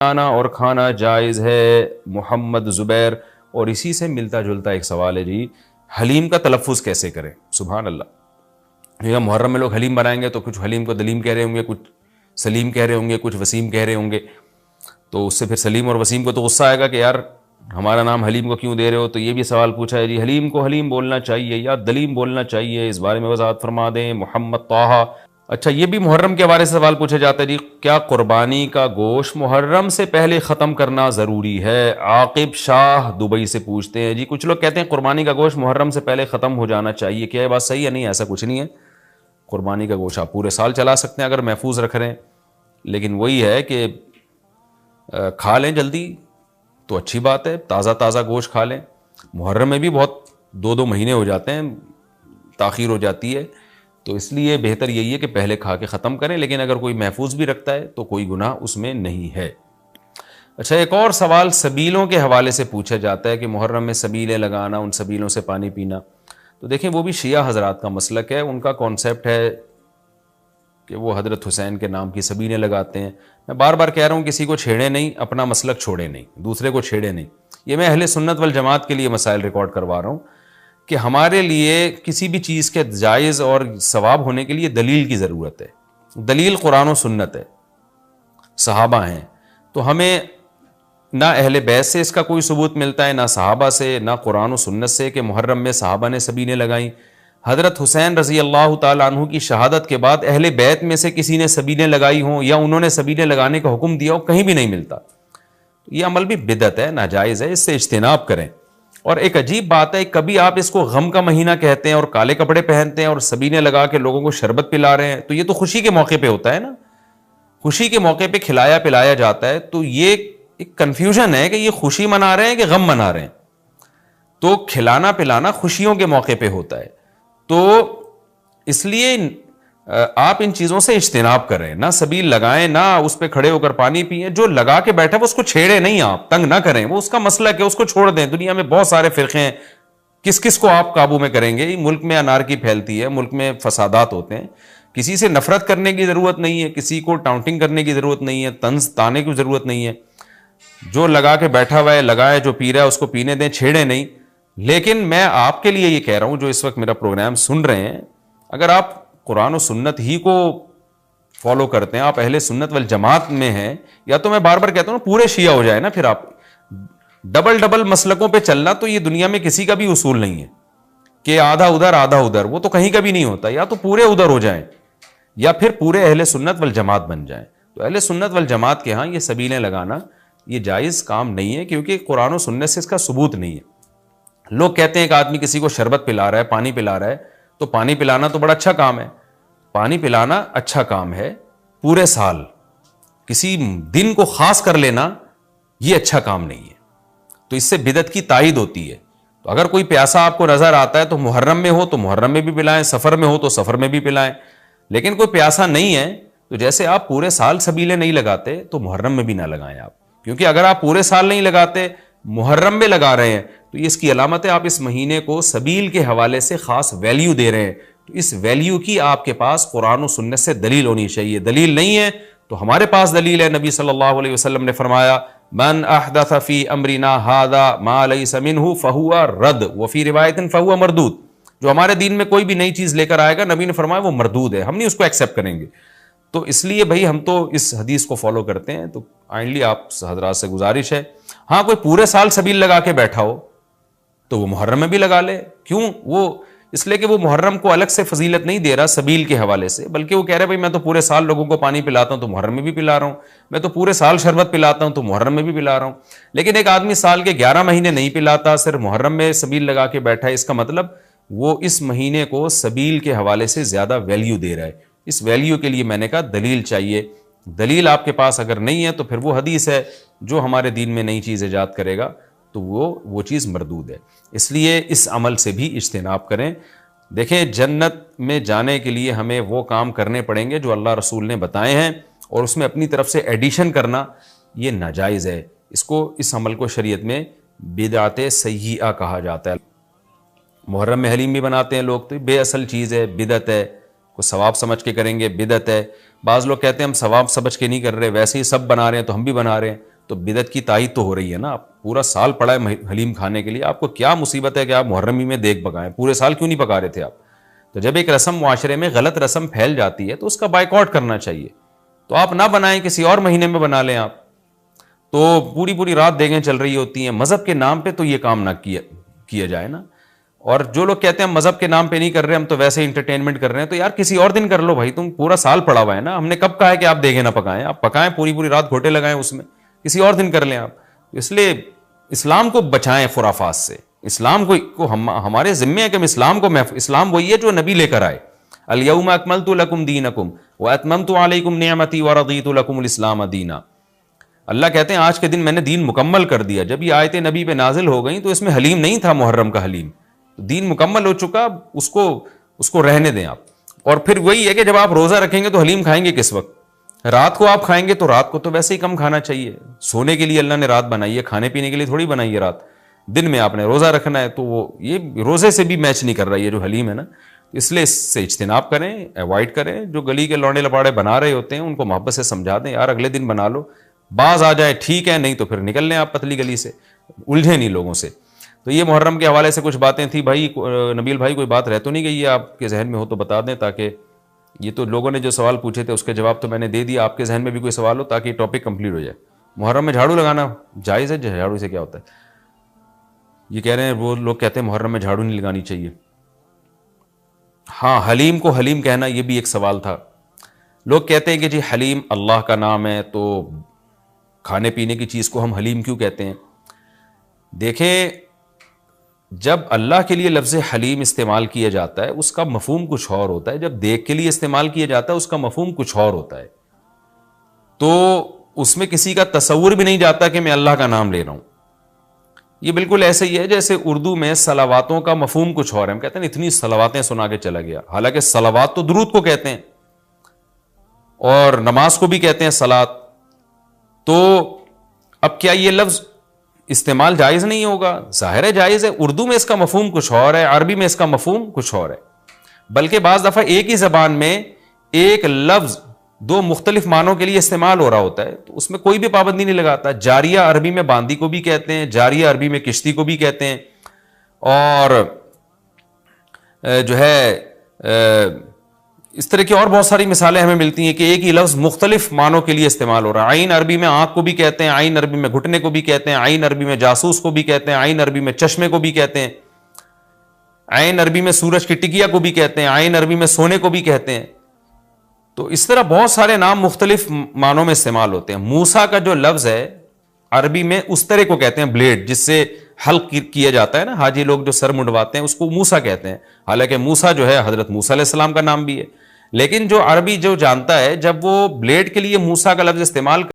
آنا اور کھانا جائز ہے محمد زبیر. اور اسی سے ملتا جلتا ایک سوال ہے جی, حلیم کا تلفظ کیسے کریں؟ سبحان اللہ. محرم میں لوگ حلیم بنائیں گے تو کچھ حلیم کو دلیم کہہ رہے ہوں گے, کچھ سلیم کہہ رہے ہوں گے, کچھ وسیم کہہ رہے ہوں گے. تو اس سے پھر سلیم اور وسیم کو تو غصہ آئے گا کہ یار ہمارا نام حلیم کو کیوں دے رہے ہو. تو یہ بھی سوال پوچھا ہے جی, حلیم کو حلیم بولنا چاہیے یا دلیم بولنا چاہیے, اس بارے میں وضاحت فرما دیں. محمد طاہا. اچھا, یہ بھی محرم کے حوالے سے سوال پوچھا جاتا ہے جی, کیا قربانی کا گوشت محرم سے پہلے ختم کرنا ضروری ہے؟ عاقب شاہ دبئی سے پوچھتے ہیں جی. کچھ لوگ کہتے ہیں قربانی کا گوشت محرم سے پہلے ختم ہو جانا چاہیے, کیا یہ بات صحیح ہے؟ نہیں, ایسا کچھ نہیں ہے. قربانی کا گوشت آپ پورے سال چلا سکتے ہیں اگر محفوظ رکھ رہے ہیں, لیکن وہی ہے کہ کھا لیں جلدی تو اچھی بات ہے, تازہ تازہ گوشت کھا لیں. محرم میں بھی بہت 2 مہینے ہو جاتے ہیں, تاخیر ہو جاتی ہے, تو اس لیے بہتر یہی ہے کہ پہلے کھا کے ختم کریں. لیکن اگر کوئی محفوظ بھی رکھتا ہے تو کوئی گناہ اس میں نہیں ہے. اچھا, ایک اور سوال سبیلوں کے حوالے سے پوچھا جاتا ہے کہ محرم میں سبیلیں لگانا, ان سبیلوں سے پانی پینا. تو دیکھیں وہ بھی شیعہ حضرات کا مسلک ہے, ان کا کانسیپٹ ہے کہ وہ حضرت حسین کے نام کی سبیلیں لگاتے ہیں. میں بار بار کہہ رہا ہوں کسی کو چھیڑے نہیں, اپنا مسلک چھوڑے نہیں, دوسرے کو چھیڑے نہیں. یہ میں اہل سنت والجماعت کے لیے مسائل ریکارڈ کروا رہا ہوں کہ ہمارے لیے کسی بھی چیز کے جائز اور ثواب ہونے کے لیے دلیل کی ضرورت ہے. دلیل قرآن و سنت ہے, صحابہ ہیں. تو ہمیں نہ اہل بیت سے اس کا کوئی ثبوت ملتا ہے, نہ صحابہ سے, نہ قرآن و سنت سے کہ محرم میں صحابہ نے سبیلیں لگائیں. حضرت حسین رضی اللہ تعالیٰ عنہ کی شہادت کے بعد اہل بیت میں سے کسی نے سبیلیں لگائی ہوں یا انہوں نے سبیلیں لگانے کا حکم دیا ہو, کہیں بھی نہیں ملتا. یہ عمل بھی بدعت ہے, ناجائز ہے, اس سے اجتناب کریں. اور ایک عجیب بات ہے, کبھی آپ اس کو غم کا مہینہ کہتے ہیں اور کالے کپڑے پہنتے ہیں اور سبیلیں لگا کے لوگوں کو شربت پلا رہے ہیں. تو یہ تو خوشی کے موقع پہ ہوتا ہے نا, خوشی کے موقع پہ کھلایا پلایا جاتا ہے. تو یہ ایک کنفیوژن ہے کہ یہ خوشی منا رہے ہیں کہ غم منا رہے ہیں. تو کھلانا پلانا خوشیوں کے موقع پہ ہوتا ہے, تو اس لیے آپ ان چیزوں سے اجتناب کریں, نہ سبیل لگائیں, نہ اس پہ کھڑے ہو کر پانی پئیں. جو لگا کے بیٹھا وہ اس کو چھیڑے نہیں, آپ تنگ نہ کریں, وہ اس کا مسلک ہے, اس کو چھوڑ دیں. دنیا میں بہت سارے فرقے ہیں, کس کو آپ قابو میں کریں گے؟ ملک میں انارکی پھیلتی ہے, ملک میں فسادات ہوتے ہیں. کسی سے نفرت کرنے کی ضرورت نہیں ہے, کسی کو ٹاؤنٹنگ کرنے کی ضرورت نہیں ہے, طنز تانے کی ضرورت نہیں ہے. جو لگا کے بیٹھا ہوا ہے لگائے, جو پی رہا ہے اس کو پینے دیں, چھیڑے نہیں. لیکن میں آپ کے لیے یہ کہہ رہا ہوں جو اس وقت میرا پروگرام سن رہے ہیں, اگر آپ قرآن و سنت ہی کو فالو کرتے ہیں, آپ اہل سنت والجماعت میں ہیں, یا تو میں بار بار کہتا ہوں پورے شیعہ ہو جائے نا. پھر آپ ڈبل مسلکوں پہ چلنا, تو یہ دنیا میں کسی کا بھی اصول نہیں ہے کہ آدھا ادھر آدھا ادھر, وہ تو کہیں کا بھی نہیں ہوتا. یا تو پورے ادھر ہو جائیں یا پھر پورے اہل سنت والجماعت بن جائیں. تو اہل سنت والجماعت کے ہاں یہ سبیلیں لگانا یہ جائز کام نہیں ہے, کیونکہ قرآن و سنت سے اس کا ثبوت نہیں ہے. لوگ کہتے ہیں کہ آدمی کسی کو شربت پلا رہا ہے, پانی پلا رہا ہے, تو پانی پلانا تو بڑا اچھا کام ہے. پانی پلانا اچھا کام ہے, پورے سال کسی دن کو خاص کر لینا یہ اچھا کام نہیں ہے. تو اس سے بدعت کی تائید ہوتی ہے. تو اگر کوئی پیاسا آپ کو نظر آتا ہے تو محرم میں ہو تو محرم میں بھی پلائیں, سفر میں ہو تو سفر میں بھی پلائیں. لیکن کوئی پیاسا نہیں ہے تو جیسے آپ پورے سال سبیلیں نہیں لگاتے تو محرم میں بھی نہ لگائیں آپ, کیونکہ اگر آپ پورے سال نہیں لگاتے محرم میں لگا رہے ہیں تو یہ اس کی علامت ہے آپ اس مہینے کو سبیل کے حوالے سے خاص ویلیو دے رہے ہیں. تو اس ویلیو کی آپ کے پاس قرآن و سنت سے دلیل ہونی چاہیے. دلیل نہیں ہے تو ہمارے پاس دلیل ہے. نبی صلی اللہ علیہ وسلم نے فرمایا من احدث فی امرنا ھذا ما لیس منہ فہو رد وفی روایت فہو مردود. جو ہمارے دین میں کوئی بھی نئی چیز لے کر آئے گا, نبی نے فرمایا وہ مردود ہے, ہم نہیں اس کو ایکسیپٹ کریں گے. تو اس لیے بھائی ہم تو اس حدیث کو فالو کرتے ہیں. تو کائنڈلی آپ حضرات سے گزارش ہے, ہاں کوئی پورے سال سبیل لگا کے بیٹھا ہو تو وہ محرم میں بھی لگا لے. کیوں؟ وہ اس لیے کہ وہ محرم کو الگ سے فضیلت نہیں دے رہا سبیل کے حوالے سے, بلکہ وہ کہہ رہے بھائی میں تو پورے سال لوگوں کو پانی پلاتا ہوں تو محرم میں بھی پلا رہا ہوں, میں تو پورے سال شربت پلاتا ہوں تو محرم میں بھی پلا رہا ہوں. لیکن ایک آدمی سال کے 11 مہینے نہیں پلاتا, صرف محرم میں سبیل لگا کے بیٹھا ہے, اس کا مطلب وہ اس مہینے کو سبیل کے حوالے سے زیادہ ویلیو دے رہا ہے. اس ویلیو کے لیے میں نے کہا دلیل چاہیے. دلیل آپ کے پاس اگر نہیں ہے تو پھر وہ حدیث ہے جو ہمارے دین میں نئی چیز ایجاد کرے گا تو وہ چیز مردود ہے. اس لیے اس عمل سے بھی اجتناب کریں. دیکھیں جنت میں جانے کے لیے ہمیں وہ کام کرنے پڑیں گے جو اللہ رسول نے بتائے ہیں, اور اس میں اپنی طرف سے ایڈیشن کرنا یہ ناجائز ہے. اس عمل کو شریعت میں بدعت سیئہ کہا جاتا ہے. محرم میں حلیم بھی بناتے ہیں لوگ, تو بے اصل چیز ہے, بدعت ہے. کو ثواب سمجھ کے کریں گے بدعت ہے. بعض لوگ کہتے ہیں ہم ثواب سمجھ کے نہیں کر رہے, ویسے ہی سب بنا رہے ہیں تو ہم بھی بنا رہے ہیں. تو بدعت کی تائید تو ہو رہی ہے نا. آپ پورا سال پڑا ہے حلیم کھانے کے لیے, آپ کو کیا مصیبت ہے کہ آپ محرمی میں دیگ پکائیں؟ پورے سال کیوں نہیں پکا رہے تھے آپ؟ تو جب ایک رسم معاشرے میں غلط رسم پھیل جاتی ہے تو اس کا بائیکاٹ کرنا چاہیے. تو آپ نہ بنائیں, کسی اور مہینے میں بنا لیں آپ. تو پوری رات دیگیں چل رہی ہوتی ہیں مذہب کے نام پہ, تو یہ کام نہ کیا جائے نا. اور جو لوگ کہتے ہیں مذہب کے نام پہ نہیں کر رہے, ہم تو ویسے انٹرٹینمنٹ کر رہے ہیں, تو یار کسی اور دن کر لو بھائی, تم پورا سال پڑا ہوا ہے نا. ہم نے کب کہا ہے کہ آپ دیگیں نہ پکائیں؟ آپ پکائیں, پوری رات گھوٹے لگائیں اس میں, کسی اور دن کر لیں آپ. اس لیے اسلام کو بچائیں خرافات سے. اسلام کو ہمارے ذمے ہے کہ ہم اسلام کو اسلام وہی ہے جو نبی لے کر آئے. الیوم اکملت لکم دینکم واتممت علیکم نعمتی ورضیت لکم الاسلام دینا. اللہ کہتے ہیں آج کے دن میں نے دین مکمل کر دیا. جب یہ آیتیں نبی پہ نازل ہو گئیں تو اس میں حلیم نہیں تھا, محرم کا حلیم. دین مکمل ہو چکا, اس کو رہنے دیں آپ. اور پھر وہی ہے کہ جب آپ روزہ رکھیں گے تو حلیم کھائیں گے کس وقت؟ رات کو آپ کھائیں گے تو رات کو تو ویسے ہی کم کھانا چاہیے. سونے کے لیے اللہ نے رات بنائی ہے, کھانے پینے کے لیے تھوڑی بنائی ہے رات. دن میں آپ نے روزہ رکھنا ہے, تو وہ یہ روزے سے بھی میچ نہیں کر رہا یہ جو حلیم ہے نا. اس لیے اس سے اجتناب کریں, ایوائڈ کریں. جو گلی کے لوڑے لپاڑے بنا رہے ہوتے ہیں ان کو محبت سے سمجھا دیں, یار اگلے دن بنا لو, باز آ جائے ٹھیک ہے, نہیں تو پھر نکل لیں آپ پتلی گلی سے, الجھے نہیں لوگوں سے. تو یہ محرم کے حوالے سے کچھ باتیں تھیں. بھائی نبیل بھائی کوئی بات رہ تو نہیں گئی ہے آپ کے ذہن میں ہو تو بتا دیں, تاکہ یہ تو لوگوں نے جو سوال پوچھے تھے اس کے جواب تو میں نے دے دیا. آپ کے ذہن میں بھی کوئی سوال ہو تاکہ یہ ٹاپک کمپلیٹ ہو جائے. محرم میں جھاڑو لگانا جائز ہے؟ جھاڑو سے کیا ہوتا ہے؟ یہ کہہ رہے ہیں وہ لوگ کہتے ہیں محرم میں جھاڑو نہیں لگانی چاہیے. ہاں, حلیم کو حلیم کہنا یہ بھی ایک سوال تھا. لوگ کہتے ہیں کہ جی حلیم اللہ کا نام ہے تو کھانے پینے کی چیز کو ہم حلیم کیوں کہتے ہیں؟ دیکھیں, جب اللہ کے لیے لفظ حلیم استعمال کیا جاتا ہے اس کا مفہوم کچھ اور ہوتا ہے. جب دیگ کے لیے استعمال کیا جاتا ہے اس کا مفہوم کچھ اور ہوتا ہے. تو اس میں کسی کا تصور بھی نہیں جاتا کہ میں اللہ کا نام لے رہا ہوں. یہ بالکل ایسے ہی ہے جیسے اردو میں صلواتوں کا مفہوم کچھ اور ہے. ہم کہتے ہیں اتنی صلواتیں سنا کے چلا گیا, حالانکہ صلوات تو درود کو کہتے ہیں, اور نماز کو بھی کہتے ہیں صلات. تو اب کیا یہ لفظ استعمال جائز نہیں ہوگا؟ ظاہر ہے جائز ہے. اردو میں اس کا مفہوم کچھ اور ہے, عربی میں اس کا مفہوم کچھ اور ہے. بلکہ بعض دفعہ ایک ہی زبان میں ایک لفظ دو مختلف معنوں کے لیے استعمال ہو رہا ہوتا ہے, تو اس میں کوئی بھی پابندی نہیں لگاتا. جاریہ عربی میں باندی کو بھی کہتے ہیں, جاریہ عربی میں کشتی کو بھی کہتے ہیں. اور جو ہے اس طرح کی اور بہت ساری مثالیں ہمیں ملتی ہیں کہ ایک ہی لفظ مختلف معنوں کے لیے استعمال ہو رہا ہے. عین عربی میں آنکھ کو بھی کہتے ہیں, عین عربی میں گھٹنے کو بھی کہتے ہیں, عین عربی میں جاسوس کو بھی کہتے ہیں, عین عربی میں چشمے کو بھی کہتے ہیں, عین عربی میں سورج کی ٹکیا کو بھی کہتے ہیں, عین عربی میں سونے کو بھی کہتے ہیں. تو اس طرح بہت سارے نام مختلف معنوں میں استعمال ہوتے ہیں. موسیٰ کا جو لفظ ہے عربی میں اس طرح کو کہتے ہیں بلیڈ, جس سے حلق کیا جاتا ہے نا, حاجی لوگ جو سر منڈواتے ہیں اس کو موسیٰ کہتے ہیں. حالانکہ موسیٰ جو ہے حضرت موسیٰ علیہ السلام کا نام بھی ہے. لیکن جو عربی جو جانتا ہے, جب وہ بلیڈ کے لیے موسیٰ کا لفظ استعمال